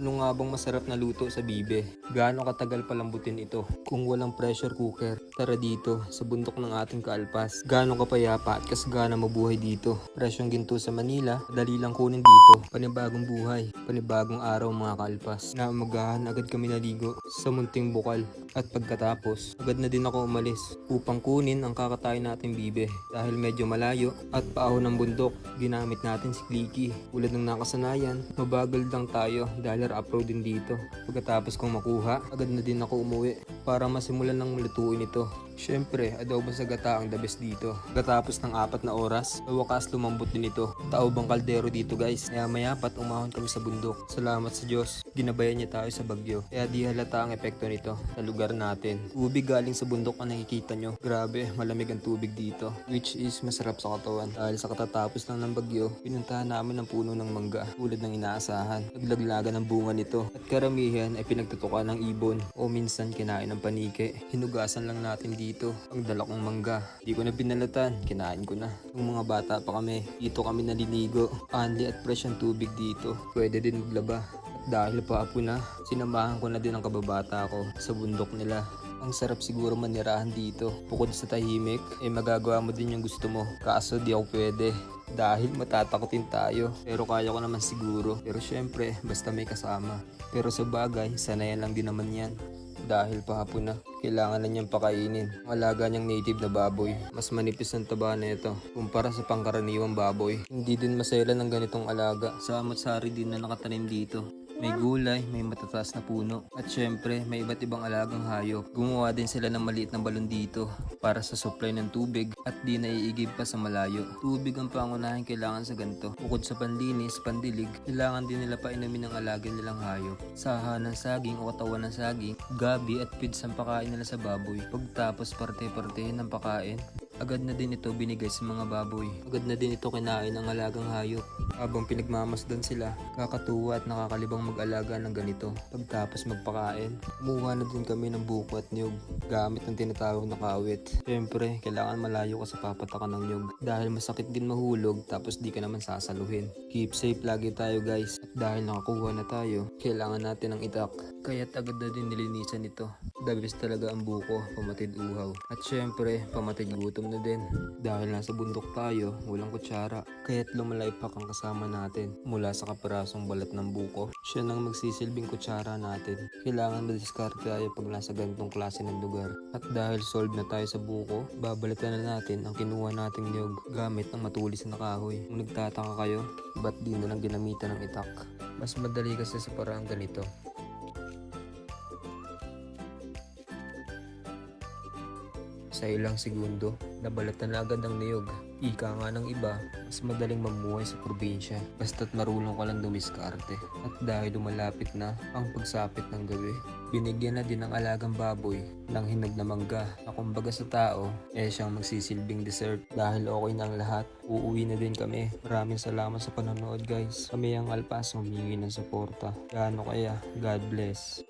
Ano nga bang masarap na luto sa bibe? Gaano katagal palambutin ito kung walang pressure cooker? Tara dito sa bundok ng ating kaalpas. Gaano kapayapa at kasagana mabuhay dito. Presyong ginto sa Manila, dali lang kunin dito. Panibagong buhay, panibagong araw mga kaalpas. Naumagahan agad kami naligo sa munting bukal. At pagkatapos, agad na din ako umalis upang kunin ang kakatayin nating bibe. Dahil medyo malayo at paahon ng bundok, ginamit natin si Clicky. Ulad ng nakasanayan, mabagal lang tayo dahil upload din dito. Pagkatapos kong makuha, agad na din ako umuwi para masimulan ng lutuin ito. Syempre, adobo sa gata ang the best dito. Pagkatapos ng 4 na oras, sa wakas lumambot din ito. Taobang kaldero dito guys. Kaya mayapat umahon kami sa bundok. Salamat sa Diyos, ginabayan niya tayo sa bagyo. Kaya di halata ang epekto nito sa lugar natin. Tubig galing sa bundok ang nakikita nyo. Grabe, malamig ang tubig dito. Which is masarap sa katawan. Dahil sa katatapos lang ng bagyo, pinuntahan namin ang puno ng mangga. Tulad ng inaasahan. Naglaglaga ng bunga nito. At karamihan ay pinagtutukan ng ibon. O minsan kinain ng panike. Hinugasan lang natin dito ang dala kong mangga. Di ko na binalatan, kinain ko na. Nung mga bata pa kami, dito kami naliligo. Anli at fresh ang tubig dito. Pwede din maglaba. At dahil paapo na, sinamahan ko na din ang kababata ko sa bundok nila. Ang sarap siguro manirahan dito. Bukod sa tahimik, ay magagawa mo din yung gusto mo. Kaso di ako pwede. Dahil matatakotin tayo. Pero kaya ko naman siguro. Pero syempre, basta may kasama. Pero sa bagay, sanayan lang din naman yan. Dahil pahapon na, kailangan na niyang pakainin ang alaga niyang native na baboy. Mas manipis ang taba na ito kumpara sa pangkaraniwang baboy. Hindi din masayla ng ganitong alaga. Samot-sari din na nakatanim dito. May gulay, may matataas na puno. At syempre, may iba't ibang alagang hayop. Gumawa din sila ng maliit na balon dito para sa supply ng tubig at di naiigib pa sa malayo. Tubig ang pangunahing kailangan sa ganito. Bukod sa panlinis, pandilig, kailangan din nila painumin ng alaga nilang hayop. Saha ng saging o katawan ng saging, gabi at feeds ang pakain nila sa baboy. Pagtapos parte-parte ng pakain, agad na din ito binigay sa mga baboy. Agad na din ito kinain ng alagang hayop. Habang pinagmamasdan sila, kakatuwa at nakakalibang mag-alaga ng ganito. Pagtapos magpakain, kumuha na din kami ng buko at niyog gamit ng tinatawag na kawit. Siyempre, kailangan malayo ka sa papatakan ng niyog dahil masakit din mahulog tapos di ka naman sasaluhin. Keep safe lagi tayo guys. At dahil nakakuha na tayo, kailangan natin ng itak. Kaya't agad na din nilinisan ito. The best talaga ang buko, pamatid uhaw. At syempre, pamatid gutom na din. Dahil nasa bundok tayo, walang kutsara. Kaya't lumalaipak ang kasama natin mula sa kaparasong balat ng buko. Siya nang magsisilbing kutsara natin. Kailangan madiskarte tayo pag nasa ganitong klase ng lugar. At dahil solve na tayo sa buko, babalitan na natin ang kinuha nating niyog gamit ang matulis na kahoy. Kung nagtataka kayo, ba't di na lang ginamitan ng itak? Mas madali kasi sa parang ganito. Sa ilang segundo, nabalatan na agad ang niyog. Ika nga ng iba, mas madaling mamuhay sa probinsya basta't marunong ka lang dumiskarte. At dahil lumalapit na ang pagsapit ng gabi, binigyan na din ng alagang baboy ng hinog na mangga na kumbaga sa tao, siyang magsisilbing dessert. Dahil okay na ang lahat, uuwi na din kami. Maraming salamat sa panonood guys. Kami ang Alpas humingi ng suporta. Gaano kaya? God bless.